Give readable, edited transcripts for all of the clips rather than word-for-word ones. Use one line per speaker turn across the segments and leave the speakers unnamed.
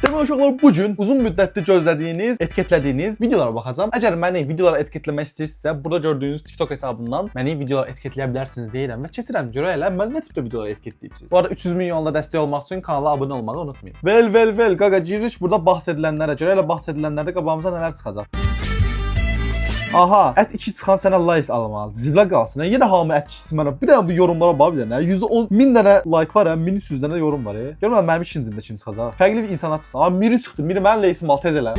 Demək uşaqlar, bugün uzun müddətli gözlədiyiniz, etiketlədiyiniz videolara baxacağam. Əgər məni videolara etiketləmək istəyirsinizsə, burada gördüyünüz TikTok hesabından məni videolara etiketləyə bilərsiniz deyirəm və keçirəm görəylə mən nə tipdə videolara etiketləyibsiniz. Bu arada 300 milyonla dəstək olmaq üçün kanala abunə olmağı unutmayın. Vel, qaqa giriş burada bəhs edilənlərə görə elə bəhs edilənlərdə qabağımıza nələr çıxacaq. Aha, ət 2 çıxan sənə like almalı. Ziblə qalsın. Yenə hamı ət 2 mənə. Bir dənə bu yorumlara bax bir dənə. 110 min dənə like var, 1300 dənə yorum var. Görmürəm mənim ikincimdə kim çıxacaq. Fərqli bir insana çıxsın. Amma Miri çıxdı. Miri mənim leysim al tez elə.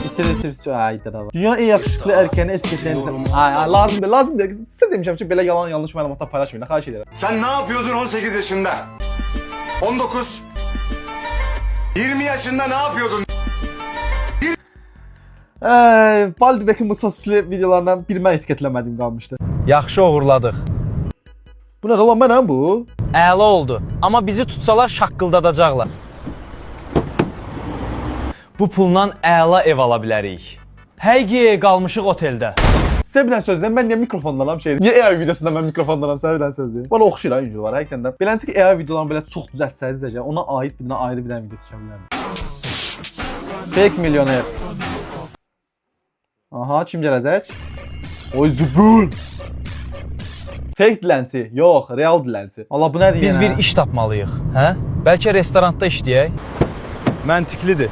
İtir. Ay da. Dünya en yaxşılıqlı erkəni etiketləyən. Ay, lazımdır. Sizə demişəm ki, belə yalan yanlış məlumatlar paylaşmayın. Xahiş edirəm.
Sen ne yapıyordun 18 yaşında? 19 20 yaşında ne yapıyordun?
Baldibekin bu sosisli videolarından biri mən etiketləmədiyim qalmışdı.
Yaxşı uğurladıq.
Bu nə lan, mənəm bu?
Əla oldu. Amma bizi tutsalar şaqqıldadacaqlar. Bu pulla əla ev ala bilərik. Həqiqi qalmışıq oteldə.
Sizə bilən söz deyim, mən niyə mikrofonlanam şeydir? Niyə AI videosunda mən mikrofonlanam, sizə bilən söz deyim? Bana oxşuyur ha videolar, həqiqətən də. Beləncə ki, AI videolarını belə çox düzəltsəydiniz, ona aid bir dənə ayrı bir dənə video çəkə bilərəm. Fake milyoner. Aha, kim gələcək? Oy zübül. Fake dilənçi, yox, real dilənçi. Allah bu nədir yenə?
Biz bir iş tapmalıyıq, hə? Bəlkə restoranda işləyək?
Məntiqlidir.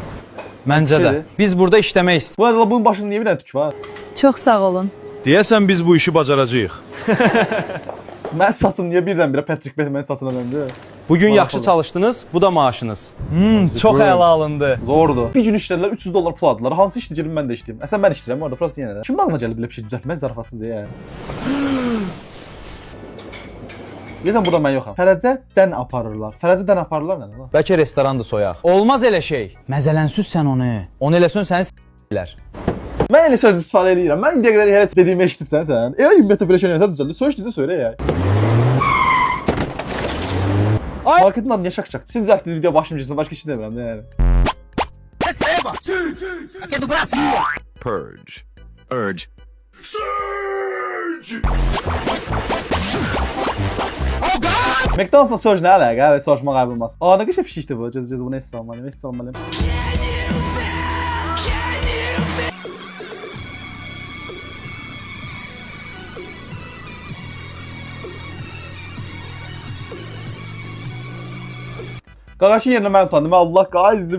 Məncə də. Biz burada işləmək istəyirik.
Bu nədir lan, bunun başında niyə bir dənə tük var?
Çox sağ olun.
Deyəsən biz bu işi bacaracağıq.
Mən saçım niyə birdən-birə Patrick Bateman saçına döndü?
Bugün yaxşı
Maraqlı.
çalışdınız, bu da maaşınız. Çox əla alındı.
Zordur. Bir gün işlədilər, 300 dollar pul aldılar. Hansı işdə gəlin mən də işləyim. Əslən mən işləyirəm orada, prosta yenə də. Kimin ağlına gəlib belə bir şey düzəltmək zarafatsız ya. Deyəsən burada mən yoxam. Fərəcədən aparırlar. Fərəcədən aparırlar nə lan?
Bəlkə restorandı soyaq. Olmaz elə şey. Məzələnsüz sən onu. Onu eləsən səni s**lər.
Mən elə söz istifadə edirəm. Mən indiyə qədər heç dediyimi eşitibsən sən. Ümumiyyətlə belə şey nədir düzəldi? Söyüş dizə söylə ya.
Ay.
Marketin adı niyə şak-şak? Siz düzəltdiniz video başlayacaqsınız, başqa şey demirəm də yəni.
Purge. Urge.
McDonald'sla Surge nə əlaqə? Və soruşmaq ayıb olmaz. Aa, nə qəşəng bir şeydir bu. Göz bunu heç salmalıyım. Qaqaşın yerinə mən utandım. Allah guys,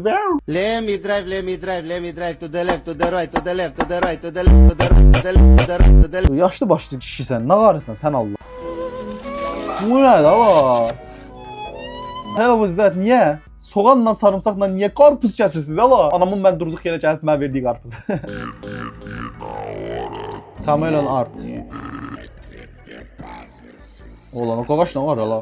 Let me drive to the left, to the right, to the left, to the right, to the left, to the right, to the left, to the right, to the left.
yaşlı başlı kişisən. Nə qarısan sən Allah? Bu nədir ala? Hello was that? Niyə? Soğanla sarımsaqla niyə qarpız kəsirsiniz ala? Anamın mən durduq yerə gəlib mənə verdiyi qarpız. Camelon art. Olan o qaqaşla var ala.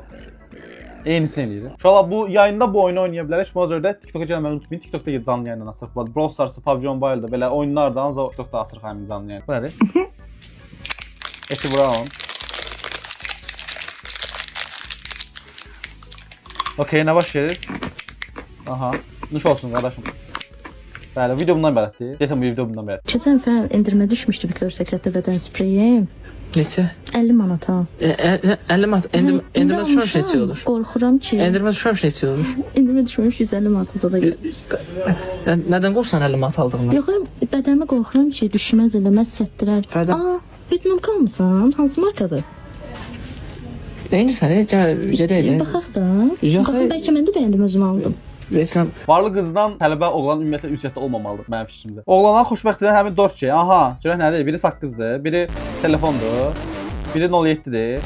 Eynisini eləyir. Uşaqlar bu yayında bu oyunu oynaya bilərək. Bu özürdə TikToka gəlməyi unutmayın. TikTokda canlı yayından açırıq. Brawl Stars, PUBG Mobile'da belə oyunlarda ancaq TikTokda açırıq həmin canlı yayını. Bu nədir? Eti Brown. Okey, nə baş verir? Aha. Nuş olsun qardaşım. Bəli, video bundan ibarətdir. Deyəsən bu video bundan ibarət.
Keçən dəfə endirmə düşmüşdü Viktor Sekretdə bədən spreyi.
Neçə?
50 manata.
50 manat. Endirmə düşməmiş neçə olur?
Qorxuram ki.
Endirmə düşməmiş neçə olur?
Endirmə düşməmiş 150 manata da gəlir.
Nədən qorxsan 50 manat aldığını?
Yox, bədənimə qorxuram ki, düşməz eləməz səpdirər. Aa, Vietnam qalmısan? Hansı markadır?
Nəyinirsən? Gəl, gedək.
Baxaq da.
Yox,
Baxın, bəlkə mən də bəyəndim özüm aldım.
Reklam.
Varlı qızdan tələbə oğlan ümumiyyətlə ünsiyyətdə olmamalıdır mənim fikrimcə. Oğlanlar xoşbəxtlikdən həmin 4 şey. Aha, görək nədir? Biri saqqızdır, biri telefondur, biri 07-dir.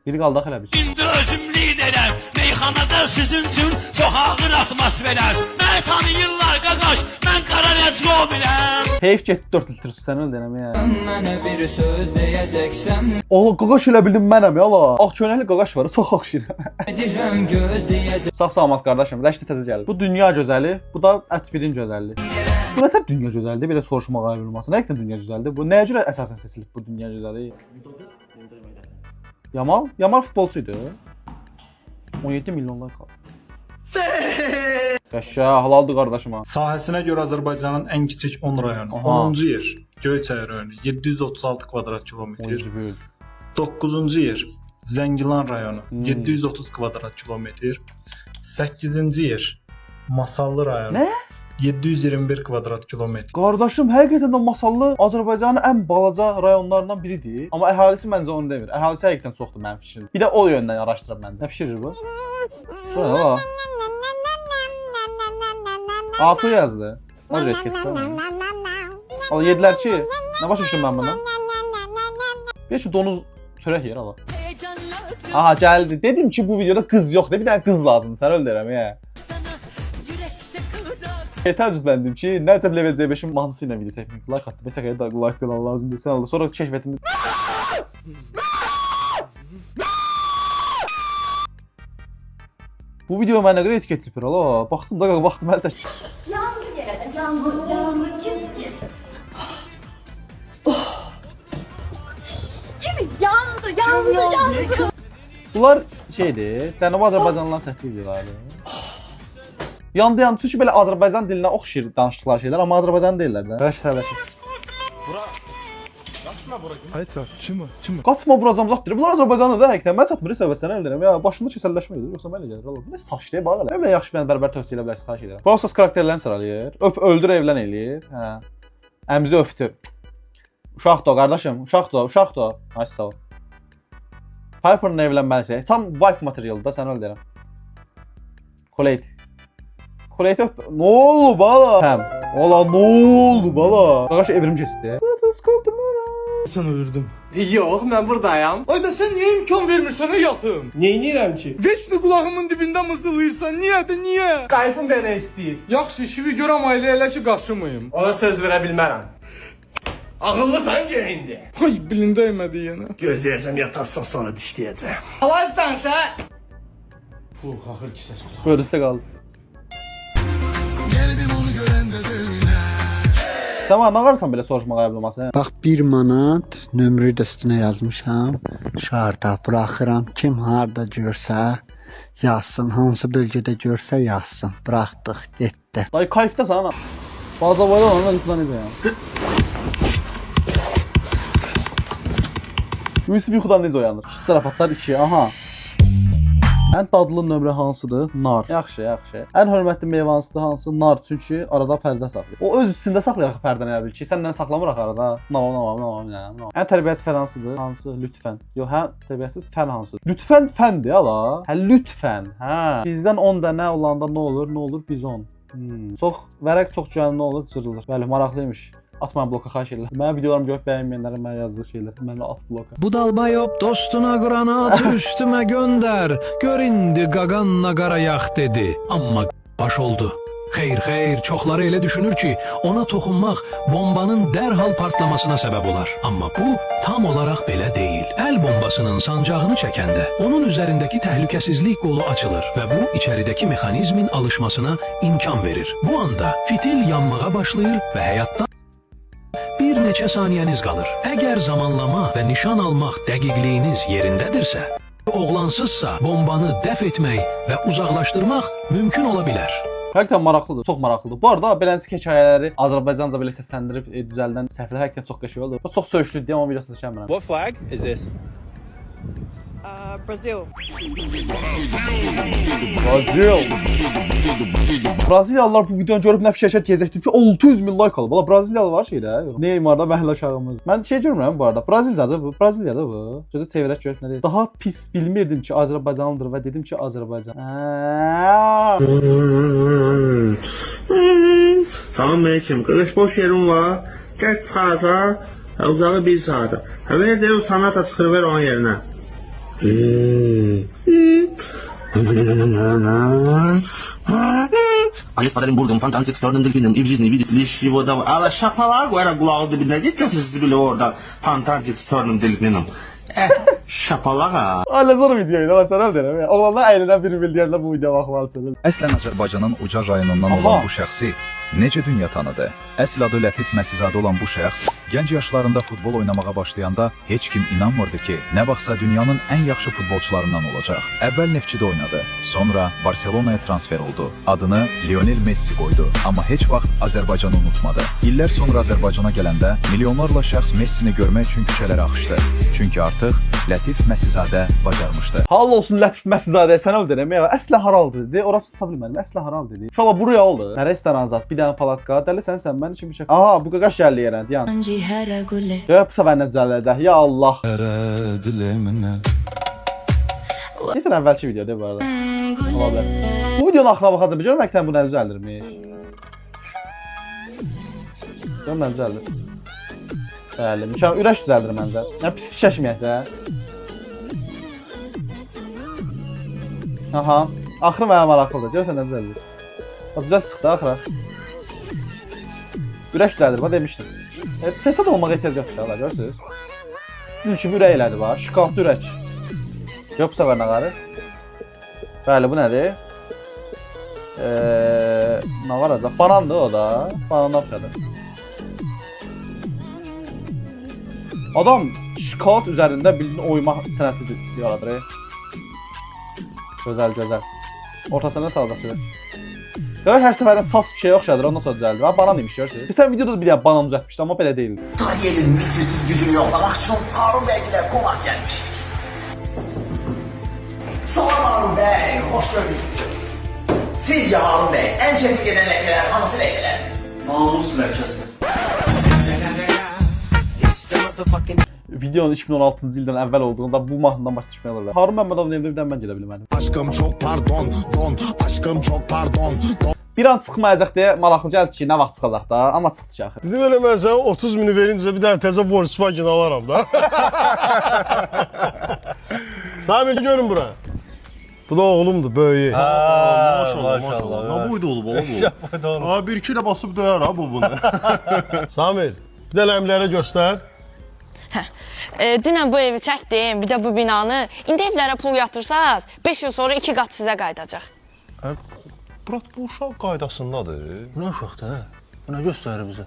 Biri qaldaq elə bir.
İndi özüm liderəm, meyxanada sizin üçün çox ağır atmosferlər. Məni tanıyırlar qaqaş, mən qara rəcobiləm.
Heyf getdi 4 litr su sən öl denəm ya.
Mənə bir söz deyəcəksəm,
Oğlan qaqaş elə bildim mənəm ya la. Ağ köynəkli qaqaş var, çox oxşayıram.
edirəm göz deyəcək.
Sağ-salamat qardaşım, Rəşdi təzə gəldi. Bu dünya gözəli, bu da ət-birin gözəlliyi. Bu nətər dünya gözəlliyi? Belə soruşmağa ayrılması. Nə qədər dünya gözəlliyi? Bu nəyə görə əsasən seçilib bu dünya gözəlliyi? Yamal futbolçuydu. 17 milyon like aldı. Qəşə, halaldır qardaşıma.
Sahəsinə görə Azərbaycanın ən kiçik 10 rayonu.
Aha.
10-cu yer Göyçay rayonu 736 kvadrat kilometr. 9-cu yer Zəngilan rayonu 730 kvadrat kilometr. 8-ci yer Masallı rayonu.
Nə?
721 kvadrat kilometr.
Qardaşım, həqiqətən də Masallı Azərbaycanın ən balaca rayonlarından biridir. Amma əhalisi məncə onu demir. Əhalisi həqiqətən çoxdur mənim fikrim. Bir də o yöndən araşdırıb məncə. Nə pişirir bu? Bu nə la? Afı yazdı. Necə etiketdə? Ala yedilər ki, nə başa düşdüm mən bundan? Bir ki donuz çörək yer ala. Aha, gəldi. Dedim ki bu videoda qız yoxdur. Bir dənə qız lazımdır. Sən öl deyirəm ya. Təəccübləndim ki, Nəcəb Level C5-in mahnısı ilə video çəkmək. Like atdı. Məsələn, da like falan lazımdır. Sən Allah. Sonra kəşf etdim. Bu video mənə görə etiketləyir ala. Baxdım da baxdım əl çək.
Yandı yerə, yandı, git. Yandı.
Bunlar şeydir, Cənubi Azərbaycanlıların çəkdiyi videolardır. Yandı, çünki belə Azərbaycan dilinə oxşayır danışdıqları şeylər, amma Azərbaycan deyirlər də. Təbəşir.
Ayça, kimi?
Qaçma vuracam zat deyir. Bunlar Azərbaycanlı da həqiqətən. Mən çatmır söhbət sənə eləyirəm. Ya başımda kəsəlləşmə edir, yoxsa mən eləyirəm. Bu nə saç deyə bax elə. Belə yaxşı bir bərabər tövsiyə edə bilərsiniz, xahiş edirəm. Prosess karakterlərini sıralayır. Öldür, evlən eləyir. Hə. Əmzi öpdü. Uşaqdır, qardaşım, uşaqdır. Ay sağ ol. Piper'ın evlənməsi. Tam wife materialdır da, səni öldürəm. Colette öp. Nə oldu bala? Həm. Ola, nə oldu bala? Qaqaş evrim keçdi.
Sən öldürdüm. Yox, mən buradayam. Ay da sən niyə imkan vermirsən yatım? Neynirəm ki? Veçli qulağımın dibində mızıldayırsan. Niyə? Qayfım mənə istəyir. Yaxşı, işimi görəm ailə elə ki qaşımayım. Ona söz verə bilmərəm. Ağıllısan ki indi. Ay, bilində yemədi yenə. Gözləyəcəm, yatarsan sonra dişləyəcəm. Alaz danışa. Axır ki səs tutaq.
Böyrüsdə qaldı. Sən var, nə qarsan belə soruşmağa yapılması?
Bax 1 manat nömrəyi də üstünə yazmışam. Şarda buraxıram. Kim harda görsə yazsın. Hansı bölgədə görsə yazsın. Buraxdıq, getdi.
Dayı kayıfda sana. Baza var ona lütfen necə ya. Yusuf yuxudan necə oyanır? İki zarafatlar 2. Aha. Ən dadlı nömrə hansıdır? Nar. Yaxşı. Ən hörmətli meyvə hansıdır? Hansı? Nar. Çünki arada pərdə saxlayır. O öz içində saxlayaraq pərdəni elə bil ki, səndən saxlamıraq arada. Navam. Ən tərbiyəsiz fən hansıdır? Hansı? Lütfən. Yox, hə, tərbiyəsiz fən hansıdır? Lütfən fəndir ala. Hə, lütfən. Hə. Bizdən 10 dənə olanda nə olur? Biz 10. Çox vərəq çox güclü nə olur? Cırılır. Bəli, maraqlıymış. Atmayın bloka, xahiş edirəm. Mənim videolarımı görüb bəyənməyənlərə mənə yazdığı şeylər. Mənə at bloka.
Bu dalbayop dostuna granat üstüme gönder. Gör indi qaqanla qarayaq dedi. Amma baş oldu. Xeyr, çoxları elə düşünür ki, ona toxunmaq bombanın dərhal partlamasına səbəb olar. Amma bu tam olaraq belə deyil. Əl bombasının sancağını çəkəndə onun üzərindəki təhlükəsizlik qolu açılır və bu içəridəki mexanizmin alışmasına imkan verir. Bu anda fitil yanmağa başlayır və həyatda bir neçə saniyəniz qalır. Əgər zamanlama və nişan almaq dəqiqliyiniz yerindədirsə, oğlansızsa bombanı dəf etmək və uzaqlaşdırmaq mümkün ola bilər.
Həqiqətən maraqlıdır, çox maraqlıdır. Bu arada beləncə hekayələri Azərbaycanca belə səsləndirib düzəldən səhvlər həqiqətən çox qəşəng olur. Bu çox söyüşlüdür deyə onun videosunu çəkmirəm.
What flag is this?
Brazil.
Braziliyalılar bu videonu görüb nə fikirləşər deyəcəkdim ki, 600 min like alıb. Valla Braziliyalı var şeydə. Neymarda məhəllə uşağımız. Mən şey görmürəm bu arada. Braziliyadır bu. Braziliyadır bu. Sözü çevirək görək nə deyir. Daha pis bilmirdim ki, Azərbaycanlıdır və dedim ki, Azərbaycan.
Salam aleyküm. Qardaş boş yerim var. Gəl çıxarsa, uzağı 1 saata. Ver de o sanata çıxır ver onun yerinə.
А я с Оренбургом, фонтанчик с черным дельфином, и в жизни видит лишь его давай. А шапалак, era кулağın dibində götürsüz bile orada фонтанчик с черным dельфином. Şapalak ha.
Ailə zor videoydu, ama sən öldürəm. Oğlanlar əylənən bir bildiyərlər bu videoya baxmalıdır.
Əslən Azərbaycanın uca rayonundan olan bu şəxsi necə dünya tanıdı? Əsl adı Lətif Məsizadə olan bu şəxs gənc yaşlarında futbol oynamağa başlayanda heç kim inanmırdı ki, nə vaxtsa dünyanın ən yaxşı futbolçularından olacaq. Əvvəl Neftçidə oynadı, sonra Barselonaya transfer oldu. Adını Lionel Messi qoydu, amma heç vaxt Azərbaycanı unutmadı. İllər sonra Azərbaycana gələndə milyonlarla şəxs Messini görmək üçün küçələrə axışdı. Çünki artıq Lətif Məsizadə bacarmışdı.
Halal olsun Lətif Məsizadə, sən öldürəm ya. Əslə haraldı dedi. Orası tuta bilmədim. Əslə haral dedi. Uşaqlar bu realdır. Nə restoran zat, bir dənə palatka, dəli sən mən üçün bir şey. Aha, bu qaqaş gəldi yerə, dayan. Görə bu səfər nə düzələcək? Ya Allah. Neysə əvvəlki videodur bu arada. Olabilir. Bu videonun axırına baxacağam. Görürəm məktəb bu nə düzəldirmiş. Görürəm nə düzəldir. Bəli, mükəmməl ürək düzəldir məncə. Yəni pis fikirləşməyək də. Aha, axırı mənə maraqlıdır. Görürsən nə düzəldir. Bax düzəlt çıxdı axıra. Ürək düzəldir, bax demişdim. Fesad olmağa ehtiyac yoxdur uşaqlar, görürsünüz? Gül kimi ürək elədi var, şikaltlı ürək. Gör bu səfər nə qarı. Bəli, bu nədir? Nə var acaq? Banandır o da. Banandan oxşadı. Adam şokolad üzərində bildiyini oyma sənəti yaradır. Gözəl, gözəl. Ortasına salacaq görək. Görək hər səfərdən sas bir şey oxşadır, ondan sonra düzəldir. Ha, banan imiş, görürsünüz. Sən videoda da bir dənə banan düzəltmişdi, amma belə deyildi.
Kariyerinin misilsiz gücünü yoklamak için Harun Bey'e konak gelmiş. Salam Harun Bey, hoş gördünüz. Sizce Harun Bey en çetin gelen lekeler hansı lekeler? Namus lekesi.
Videonun 2016-cı ildən əvvəl olduğunda bu mahnıdan baş düşməyə olurlar. Harun Məmmədovun evində bir dənə mən gedə bilmədim.
Aşkım çok pardon, don. Aşkım çok pardon, don.
Bir an çıxmayacaq deyə maraqlı gəldi ki, nə vaxt çıxacaq da, amma çıxdı ki axı.
Dedim elə mən sənə 30 mini verincə bir dənə təzə Volkswagen alaram da. Samir görün bura. Bu da oğlumdur, böyüyü.
Maşallah, maşallah. Nə boyda olub oğlum bu? Aa, bir iki də basıb döyər ha bu bunu.
Samir, bir dənə əmlərə göstər.
Dünən bu evi çəkdim, bir də bu binanı. İndi evlərə pul yatırsaz, 5 il sonra 2 qat sizə qayıdacaq.
Brat, bu uşaq qaydasındadır.
Bu nə uşaqdır, hə? Bu nə göstərir bizə?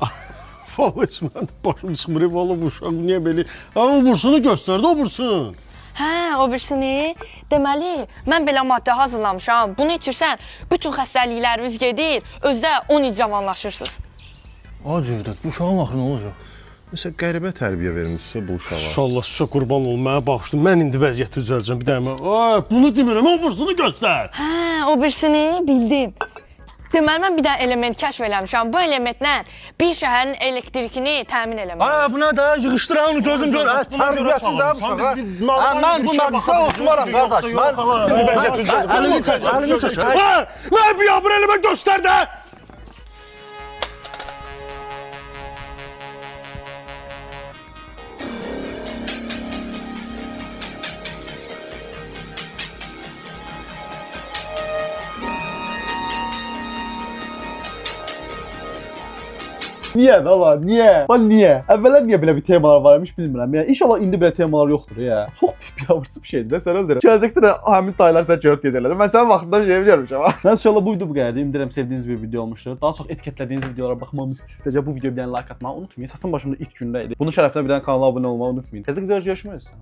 Vallahi mən də başım çıxmır, vallahi bu uşaq niyə belə? O bursunu göstərdi, o bursun.
Hə, o birisini. Deməli, mən belə maddə hazırlamışam. Bunu içirsən, bütün xəstəlikləriniz gedir, özdə 10 il cavanlaşırsınız.
Acıqdır, bu uşağın axı nə olacaq?
Məsələn, qəribə tərbiyə vermişsə bu uşağa.
İnşallah sizə qurban olum, mənə baxışdım. Mən indi vəziyyəti düzələcəm. Bir dənə bunu demirəm, o bursunu göstər.
Hə, o birisini bildim. Deməli, mən bir dənə element kəşf eləmişəm. Bu elementlə bir şəhərin elektrikini təmin eləmək.
Hə, bu nə də? Yığışdıran onu gözüm gör. Tərbiyəsiz də bu uşaq. Mən bu nadisə oxumaram, qardaş. Mən vəziyyəti düzələcəm. Əlini çək, əlini çək. Hə, nə bir element göstər də.
Niyə də lan, niyə? Lan niyə? Əvvəllər niyə belə bir temalar var imiş bilmirəm. Yəni inşallah indi belə temalar yoxdur ya. Çox biabırçı bir şeydir. Sən öldürəm. Gələcəkdə də həmin dayılar sənə görüb deyəcəklər. Mən sənin vaxtında şey görmüşəm ha. Mən inşallah bu video bu qədərdir. Ümid edirəm sevdiyiniz bir video olmuşdur. Daha çox etiketlədiyiniz videolara baxmamı istəsəcə bu videoya bir dənə like atmağı unutmayın. Səsim başımda ilk gündə idi. Bunun şərəfinə bir dənə kanala abunə olmağı unutmayın. Təzə videoda görüşmək üzrə.